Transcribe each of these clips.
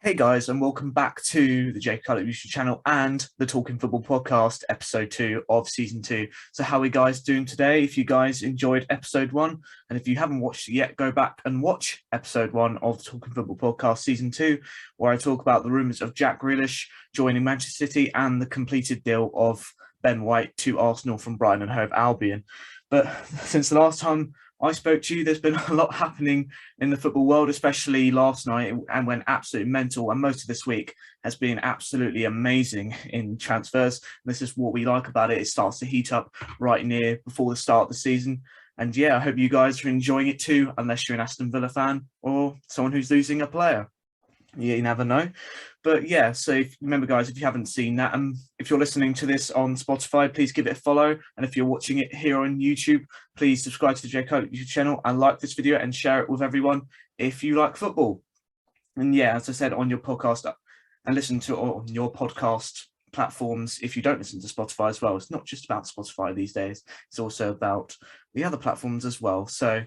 Hey guys, and welcome back to the Jake Cutler YouTube channel and the Talking Football podcast, episode 2 of season 2. So, how are you guys doing today? If you guys enjoyed episode 1, and if you haven't watched it yet, go back and watch episode 1 of the Talking Football podcast, season 2, where I talk about the rumours of Jack Grealish joining Manchester City and the completed deal of Ben White to Arsenal from Brighton and Hove Albion. But since the last time I spoke to you, there's been a lot happening in the football world, especially last night, and went absolutely mental. And most of this week has been absolutely amazing in transfers. This is what we like about it. It starts to heat up right near before the start of the season. And yeah, I hope you guys are enjoying it too, unless you're an Aston Villa fan or someone who's losing a player. You never know. But yeah, so remember, guys, if you haven't seen that, and if you're listening to this on Spotify, please give it a follow. And if you're watching it here on YouTube, please subscribe to the J Code YouTube channel and like this video and share it with everyone if you like football. And yeah, as I said, on your podcast and listen to on your podcast platforms if you don't listen to Spotify as well. It's not just about Spotify these days. It's also about the other platforms as well. So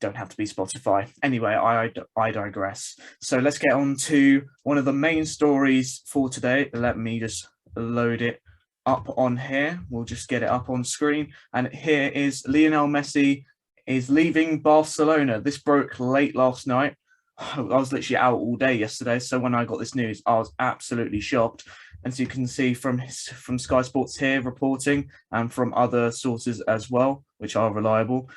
don't have to be Spotify. Anyway, I digress. So let's get on to one of the main stories for today. Let me just load it up on here. We'll just get it up on screen. And here is Lionel Messi is leaving Barcelona. This broke late last night. I was literally out all day yesterday. So when I got this news, I was absolutely shocked. As you can see from Sky Sports here reporting and from other sources as well, which are reliable,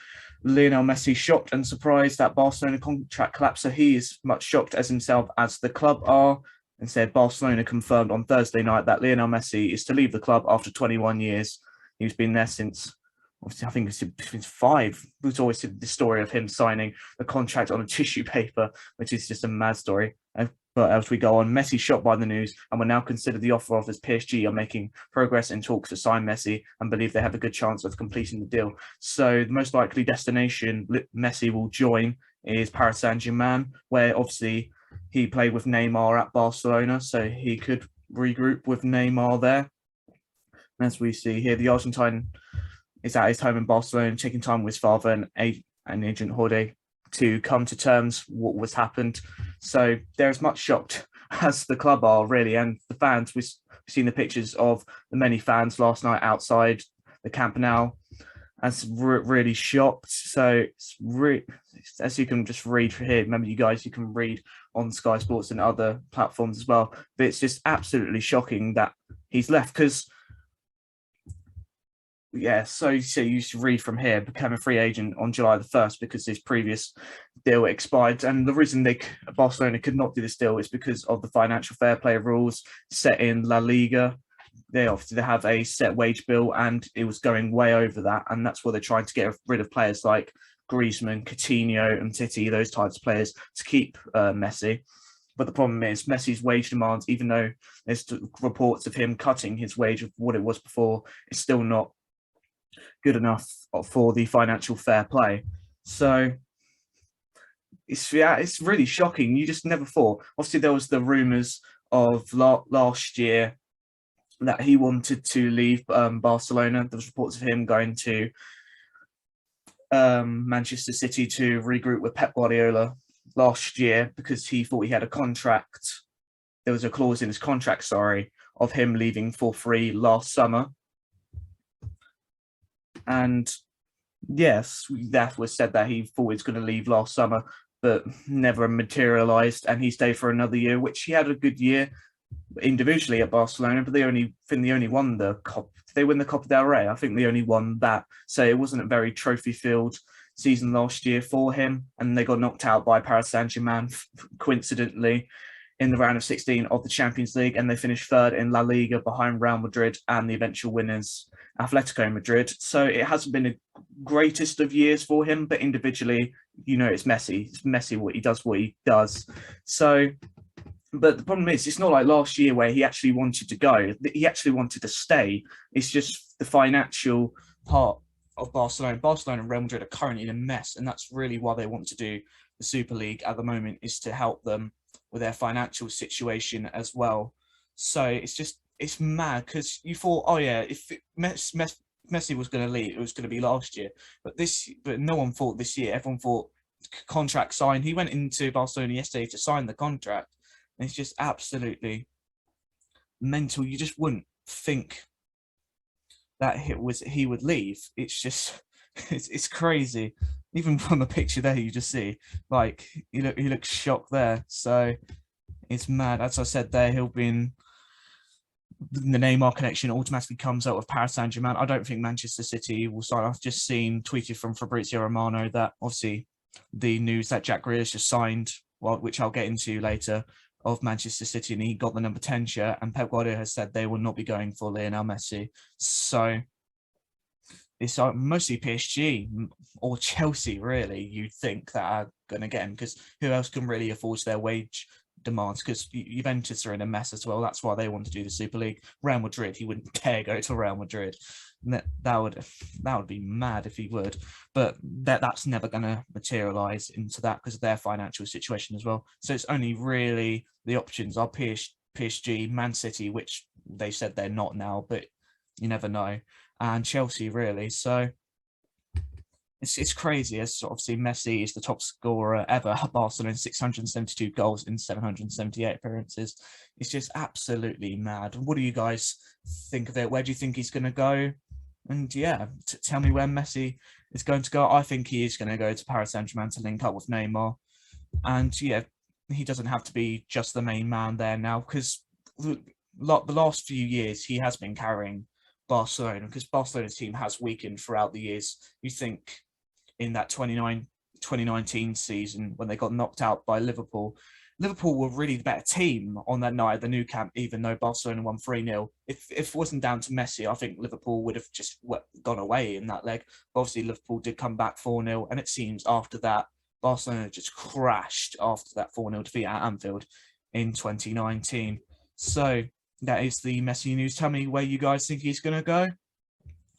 Lionel Messi shocked and surprised that Barcelona contract collapse. So he is much shocked as himself as the club are, and said Barcelona confirmed on Thursday night that Lionel Messi is to leave the club after 21 years. He's been there since, obviously, I think it's 5. We've always said the story of him signing a contract on a tissue paper, which is just a mad story. But as we go on, Messi shocked by the news and will now consider the offer of his PSG are making progress in talks to sign Messi and believe they have a good chance of completing the deal. So the most likely destination Messi will join is Paris Saint-Germain, where obviously he played with Neymar at Barcelona, so he could regroup with Neymar there. And as we see here, the Argentine is at his home in Barcelona, taking time with his father and agent Jorge to come to terms what was happened. So they're as much shocked as the club are, really, and the fans. We've seen the pictures of the many fans last night outside the Camp Nou, as really shocked. So it's as you can just read here. Remember, you guys, you can read on Sky Sports and other platforms as well. But it's just absolutely shocking that he's left because. Yeah, so you should read from here, became a free agent on July the 1st because his previous deal expired. And the reason Barcelona could not do this deal is because of the financial fair play rules set in La Liga. They have a set wage bill and it was going way over that. And that's why they're trying to get rid of players like Griezmann, Coutinho and Titi, those types of players, to keep Messi. But the problem is Messi's wage demands, even though there's reports of him cutting his wage of what it was before, it's still not good enough for the financial fair play. So it's really shocking. You just never thought. Obviously, there was the rumours of last year that he wanted to leave Barcelona. There was reports of him going to Manchester City to regroup with Pep Guardiola last year because he thought he had a contract. There was a clause in his contract, of him leaving for free last summer. And yes, that was said that he thought he was going to leave last summer, but never materialised. And he stayed for another year, which he had a good year individually at Barcelona, but they only won the Cup. Did they win the Copa del Rey? I think they only won that. So it wasn't a very trophy-filled season last year for him. And they got knocked out by Paris Saint-Germain, coincidentally, in the round of 16 of the Champions League. And they finished 3rd in La Liga behind Real Madrid and the eventual winners, Atletico Madrid. So it hasn't been the greatest of years for him, but individually, it's Messi. It's Messi what he does. So, but the problem is, it's not like last year where he actually wanted to go. He actually wanted to stay. It's just the financial part of Barcelona. Barcelona and Real Madrid are currently in a mess, and that's really why they want to do the Super League at the moment, is to help them with their financial situation as well. So it's mad because you thought, oh yeah, if Messi was going to leave, it was going to be last year. But no one thought this year. Everyone thought contract signed. He went into Barcelona yesterday to sign the contract, And it's just absolutely mental. You just wouldn't think that he would leave. It's just it's crazy. Even from the picture there, you just see like he looks shocked there. So it's mad. As I said there, he'll be in the Neymar connection automatically comes out of Paris Saint-Germain. I don't think Manchester City will sign. I've just seen tweeted from Fabrizio Romano that obviously the news that Jack Grealish just signed, well, which I'll get into later, of Manchester City, and he got the number 10 shirt, and Pep Guardiola has said they will not be going for Lionel Messi. So it's mostly PSG or Chelsea, really, you'd think, that are going to get him, because who else can really afford their wage demands? Because Juventus are in a mess as well. That's why they want to do the Super League. Real Madrid, he wouldn't dare go to Real Madrid. That would be mad if he would, but that's never going to materialize into that because of their financial situation as well. So it's only really the options are PSG, Man City, which they said they're not now, but you never know, and Chelsea, really. So it's crazy. As obviously Messi is the top scorer ever at Barcelona, 672 goals in 778 appearances. It's just absolutely mad. What do you guys think of it? Where do you think he's going to go? And yeah, tell me where Messi is going to go. I think he is going to go to Paris Saint-Germain to link up with Neymar. And yeah, he doesn't have to be just the main man there now, because the last few years he has been carrying Barcelona, because Barcelona's team has weakened throughout the years. You think in that 2019 season when they got knocked out by Liverpool were really the better team on that night at the Nou Camp, even though Barcelona won 3-0. If it wasn't down to Messi, I think Liverpool would have just gone away in that leg. But obviously, Liverpool did come back 4-0, and it seems after that, Barcelona just crashed after that 4-0 defeat at Anfield in 2019. So that is the Messi news. Tell me where you guys think he's going to go.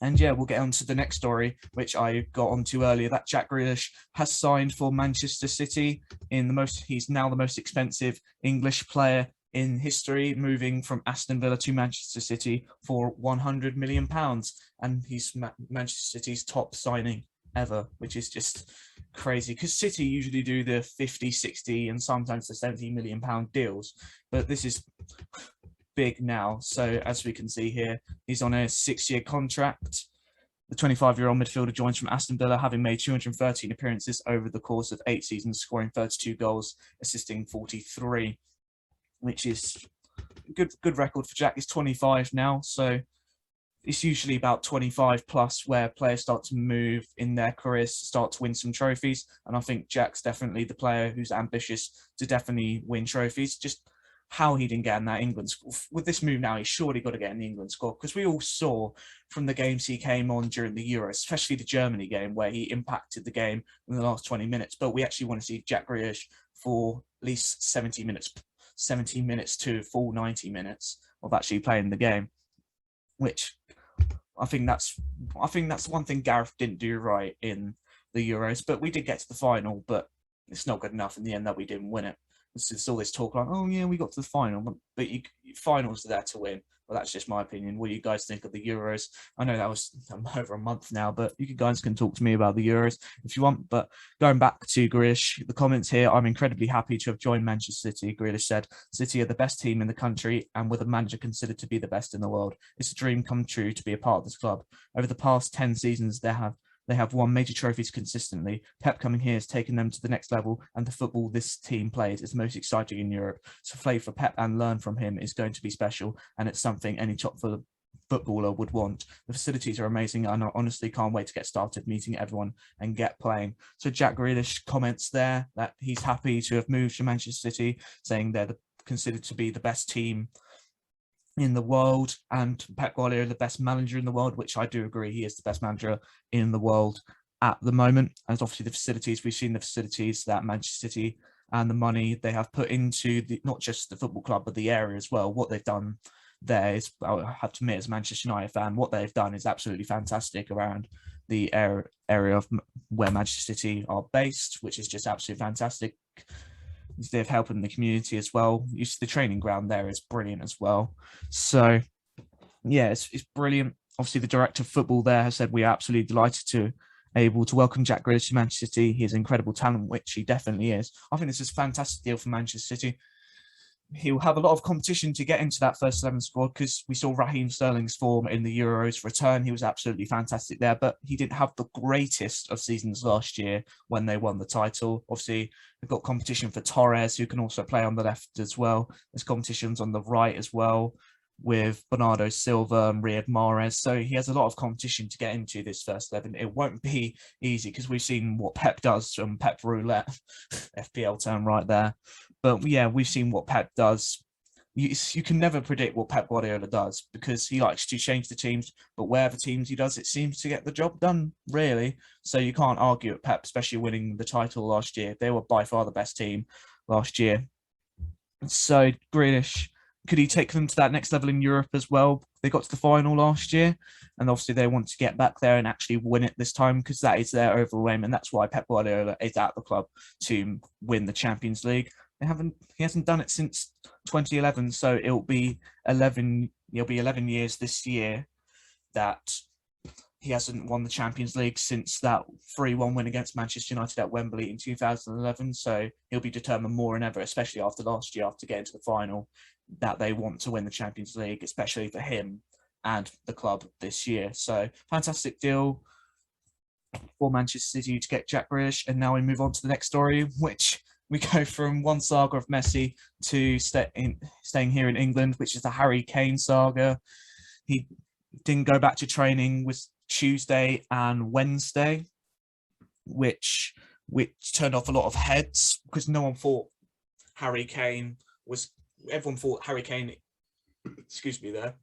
And yeah, we'll get on to the next story, which I got onto earlier, that Jack Grealish has signed for Manchester City he's now the most expensive English player in history, moving from Aston Villa to Manchester City for £100 million. And he's Manchester City's top signing ever, which is just crazy, because City usually do the 50, 60 and sometimes the £70 million deals. But this is big now. So as we can see here, he's on a 6-year contract. The 25-year-old midfielder joins from Aston Villa, having made 213 appearances over the course of 8 seasons, scoring 32 goals, assisting 43, which is good record for Jack. He's 25 now, so it's usually about 25 plus where players start to move in their careers, start to win some trophies. And I think Jack's definitely the player who's ambitious to definitely win trophies. Just how he didn't get in that England squad. With this move now, he's surely got to get in the England squad, because we all saw from the games he came on during the Euro, especially the Germany game, where he impacted the game in the last 20 minutes. But we actually want to see Jack Grealish for at least 70 minutes to full 90 minutes of actually playing the game, which I think that's one thing Gareth didn't do right in the Euros. But we did get to the final, but it's not good enough in the end that we didn't win it. It's all this talk like, oh yeah, we got to the final, but finals are there to win. Well, that's just my opinion. What do you guys think of the Euros? I know that was over a month now, but you guys can talk to me about the Euros if you want. But going back to Grealish, the comments here, I'm incredibly happy to have joined Manchester City. Grealish said, City are the best team in the country and with a manager considered to be the best in the world. It's a dream come true to be a part of this club. Over the past 10 seasons, they have won major trophies consistently. Pep coming here has taken them to the next level, and the football this team plays is the most exciting in Europe. To play for Pep and learn from him is going to be special, and it's something any top footballer would want. The facilities are amazing, and I honestly can't wait to get started meeting everyone and get playing. So Jack Grealish comments there that he's happy to have moved to Manchester City, saying they're considered to be the best team in the world, and Pep Guardiola the best manager in the world, which I do agree, he is the best manager in the world at the moment. And obviously the facilities, we've seen the facilities that Manchester City and the money they have put into not just the football club but the area as well. What they've done there is, I have to admit, as a Manchester United fan, what they've done is absolutely fantastic around the area of where Manchester City are based, which is just absolutely fantastic. They've helped in the community as well. The training ground there is brilliant as well. So yeah, it's brilliant. Obviously, the director of football there has said we are absolutely delighted to able to welcome Jack Grealish to Manchester City. He is an incredible talent, which he definitely is. I think this is a fantastic deal for Manchester City. he'll have a lot of competition to get into that first 11 squad, because we saw Raheem Sterling's form in the Euros return. He was absolutely fantastic there, but he didn't have the greatest of seasons last year when they won the title. Obviously, we've got competition for Torres, who can also play on the left as well. There's competitions on the right as well with Bernardo Silva and Riyad Mahrez. So he has a lot of competition to get into this first 11. It won't be easy, because we've seen what Pep does from Pep Roulette, FPL term right there. But yeah, we've seen what Pep does. You can never predict what Pep Guardiola does, because he likes to change the teams, but wherever teams he does, it seems to get the job done, really. So you can't argue at Pep, especially winning the title last year. They were by far the best team last year. So Grealish, could he take them to that next level in Europe as well? They got to the final last year, and obviously they want to get back there and actually win it this time, because that is their overall aim, and that's why Pep Guardiola is at the club, to win the Champions League. He hasn't done it since 2011, so it'll be 11 years this year that he hasn't won the Champions League, since that 3-1 win against Manchester United at Wembley in 2011. So he'll be determined more than ever, especially after last year, after getting to the final, that they want to win the Champions League, especially for him and the club this year. So fantastic deal for Manchester City to get Jack Grealish. And now we move on to the next story, which we go from one saga of Messi to staying here in England, which is the Harry Kane saga. He didn't go back to training with Tuesday and Wednesday, which turned off a lot of heads, because no one thought Harry Kane was. Everyone thought Harry Kane. Excuse me, there.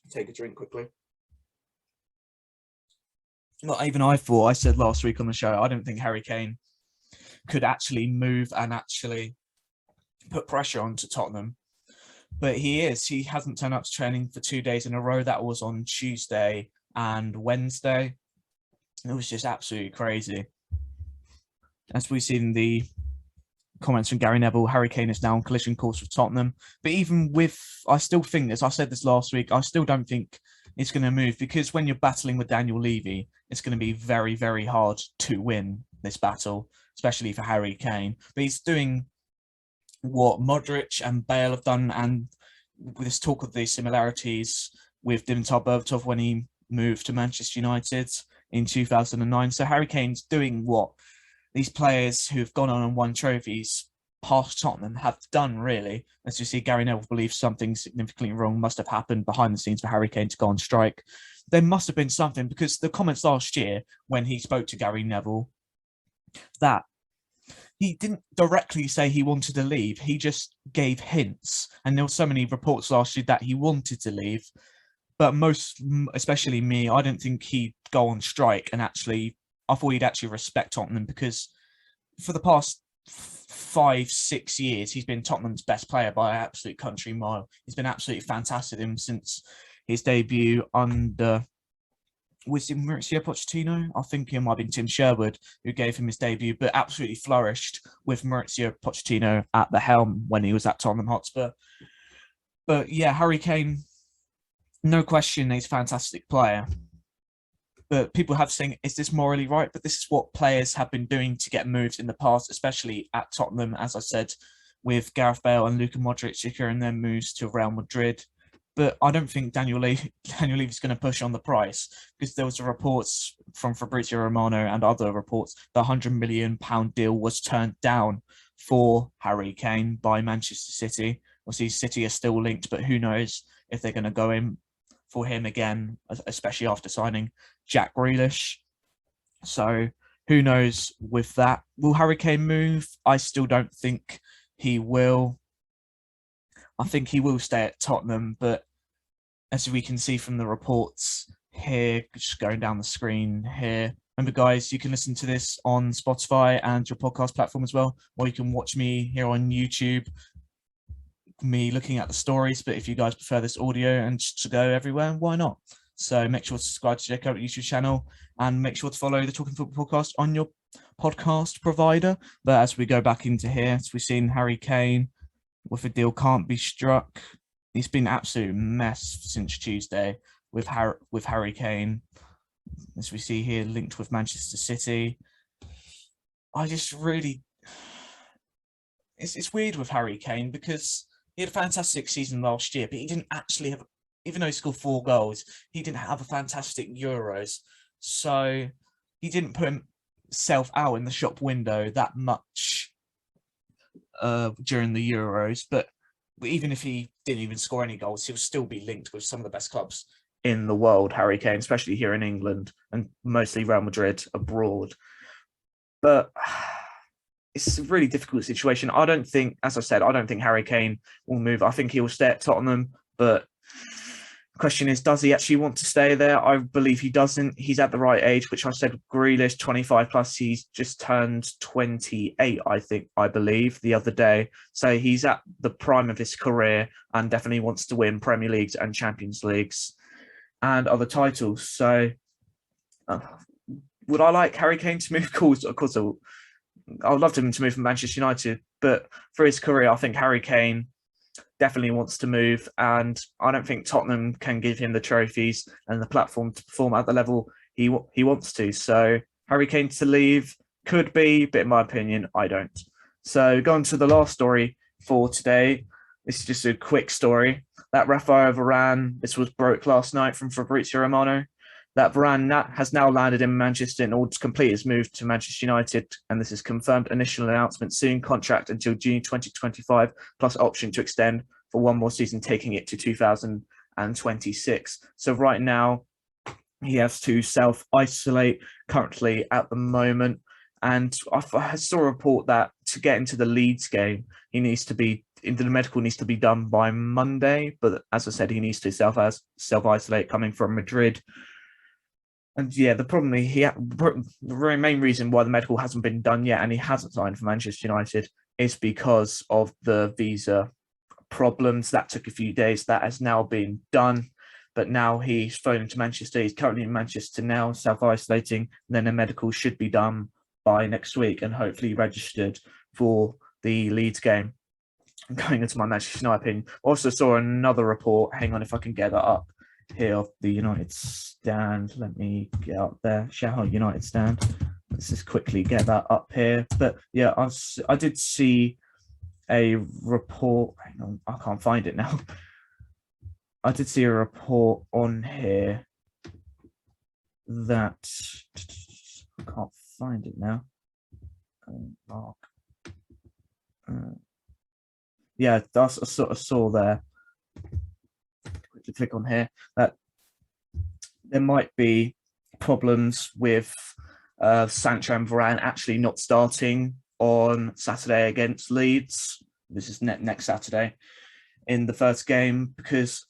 Take a drink quickly. Not even I thought. I said last week on the show, I don't think Harry Kane could actually move and actually put pressure onto Tottenham. But he is. He hasn't turned up to training for 2 days in a row. That was on Tuesday and Wednesday. It was just absolutely crazy. As we've seen the comments from Gary Neville, Harry Kane is now on collision course with Tottenham. But even with, I still think this, I said this last week, I still don't think it's going to move, because when you're battling with Daniel Levy, it's going to be very, very hard to win this battle, especially for Harry Kane. But he's doing what Modric and Bale have done, and with this talk of the similarities with Dimitar Berbatov when he moved to Manchester United in 2009. So Harry Kane's doing what these players who've gone on and won trophies past Tottenham have done, really. As you see, Gary Neville believes something significantly wrong must have happened behind the scenes for Harry Kane to go on strike. There must have been something, because the comments last year when he spoke to Gary Neville, that he didn't directly say he wanted to leave. He just gave hints. And there were so many reports last year that he wanted to leave. But most, especially me, I didn't think he'd go on strike and actually, I thought he'd actually respect Tottenham, because for the past 5-6 years, he's been Tottenham's best player by an absolute country mile. He's been absolutely fantastic since his debut under, was it Mauricio Pochettino? I think it might have been Tim Sherwood who gave him his debut, but absolutely flourished with Mauricio Pochettino at the helm when he was at Tottenham Hotspur. But yeah, Harry Kane, no question, he's a fantastic player. But people have saying, is this morally right? But this is what players have been doing to get moved in the past, especially at Tottenham, as I said, with Gareth Bale and Luka Modric securing their moves to Real Madrid. But I don't think Daniel Levy's going to push on the price, because there was reports from Fabrizio Romano and other reports the £100 million deal was turned down for Harry Kane by Manchester City. Obviously, City are still linked, but who knows if they're going to go in for him again, especially after signing Jack Grealish. So who knows with that. Will Harry Kane move? I still don't think he will. I think he will stay at Tottenham, but as we can see from the reports here, just going down the screen here, remember guys, you can listen to this on Spotify and your podcast platform as well, or you can watch me here on YouTube, me looking at the stories. But if you guys prefer this audio and just to go everywhere, why not? So make sure to subscribe to Jacob YouTube channel, and make sure to follow the Talking Football podcast on your podcast provider. But as we go back into here, as we've seen Harry Kane with a deal can't be struck. It's been an absolute mess since Tuesday with Harry Kane, as we see here, linked with Manchester City. I just really, it's weird with Harry Kane, because he had a fantastic season last year, but he didn't actually have, even though he scored 4 goals, he didn't have a fantastic Euros. So he didn't put himself out in the shop window that much during the Euros. But even if he didn't even score any goals, he'll still be linked with some of the best clubs in the world, Harry Kane, especially here in England and mostly Real Madrid abroad. But it's a really difficult situation. I don't think, as I said, I don't think Harry Kane will move. I think he will stay at Tottenham. But the question is, does he actually want to stay there? I believe he doesn't. He's at the right age, which I said, Grealish, 25 plus. He's just turned 28, I believe, the other day. So he's at the prime of his career and definitely wants to win Premier Leagues and Champions Leagues and other titles. So would I like Harry Kane to move? Of course, I would love him to move from Manchester United, but for his career, I think Harry Kane definitely wants to move, and I don't think Tottenham can give him the trophies and the platform to perform at the level he wants to. So Harry Kane to leave could be, but in my opinion, I don't. So going to the last story for today. This is just a quick story. That Rafael Varane, this was broke last night from Fabrizio Romano, that Varane has now landed in Manchester in order to complete his move to Manchester United, and this is confirmed. Initial announcement soon. Contract until June 2025, plus option to extend for one more season, taking it to 2026. So right now, he has to self-isolate currently at the moment. And I saw a report that to get into the Leeds game, he needs to be the medical needs to be done by Monday. But as I said, he needs to self-isolate coming from Madrid. And yeah, the problem the main reason why the medical hasn't been done yet and he hasn't signed for Manchester United is because of the visa problems. That took a few days. That has now been done. But now he's flown to Manchester. He's currently in Manchester now, self-isolating. And then a medical should be done by next week and hopefully registered for the Leeds game. Going into my Manchester United opinion. Also saw another report. Hang on if I can get that up here of the United stand. Let me get up there. Shout out United stand. Let's just quickly get that up here. But yeah, I did see a report. Hang on, I can't find it now. I did see a report on here that I can't find it now. Mark. Yeah, that's I sort of saw there. To click on here that there might be problems with Sancho and Varane actually not starting on Saturday against Leeds. This is next Saturday in the first game because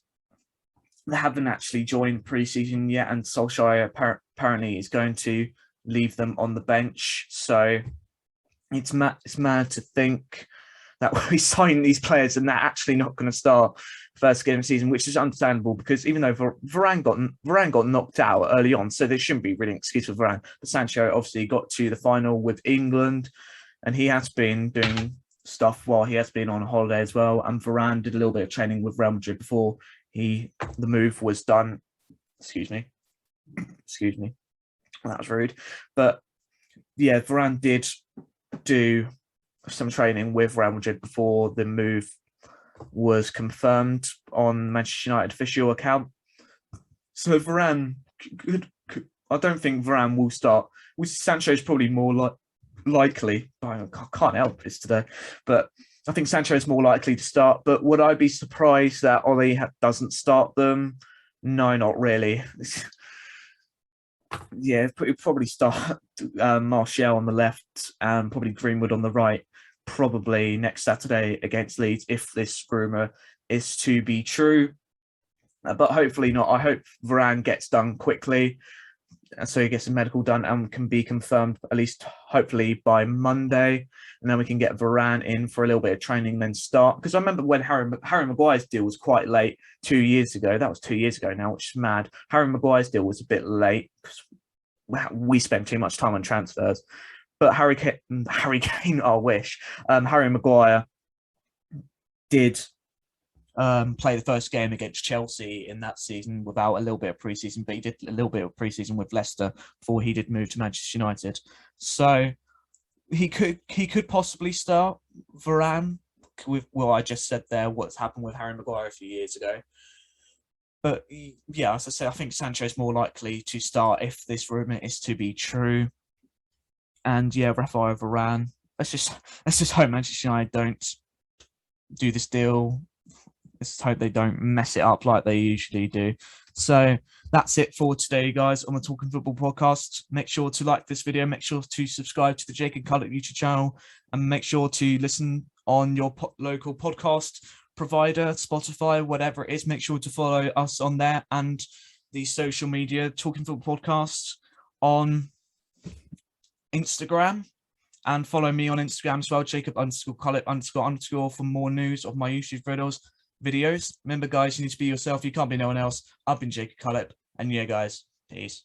they haven't actually joined pre-season yet, and Solskjaer apparently is going to leave them on the bench. So it's mad to think that we sign these players and they're actually not going to start first game of the season, which is understandable because even though Varane got knocked out early on, so there shouldn't be really an excuse for Varane. But Sancho obviously got to the final with England, and he has been doing stuff while he has been on holiday as well. And Varane did a little bit of training with Real Madrid before the move was done. Excuse me, that was rude. But yeah, Varane did do some training with Real Madrid before the move was confirmed on Manchester United official account. So Varane, I don't think Varane will start. Sancho is probably more likely. I can't help this today, but I think Sancho is more likely to start. But would I be surprised that Ole doesn't start them? No, not really. Yeah, probably start Martial on the left and probably Greenwood on the right. Probably next Saturday against Leeds if this rumour is to be true. But hopefully not. I hope Varane gets done quickly and so he gets a medical done and can be confirmed at least hopefully by Monday. And then we can get Varane in for a little bit of training and then start. Because I remember when Harry Maguire's deal was quite late 2 years ago. That was 2 years ago now, which is mad. Harry Maguire's deal was a bit late because we spent too much time on transfers. But Harry Kane, I wish. Harry Maguire did play the first game against Chelsea in that season without a little bit of preseason, but he did a little bit of preseason with Leicester before he did move to Manchester United. So he could possibly start. Varane with what I just said there, what's happened with Harry Maguire a few years ago. But yeah, as I said, I think Sancho is more likely to start if this rumor is to be true. And yeah, Rafael Varane. Let's just hope Manchester United don't do this deal. Let's hope they don't mess it up like they usually do. So that's it for today, guys, on the Talking Football podcast. Make sure to like this video. Make sure to subscribe to the Jake and Cullet YouTube channel, and make sure to listen on your local podcast provider, Spotify, whatever it is. Make sure to follow us on there and the social media Talking Football podcast on Instagram, and follow me on Instagram as well, Jacob_Cullet__ for more news of my YouTube videos. Remember, guys, you need to be yourself. You can't be no one else. I've been Jacob Cullet, and yeah, guys, peace.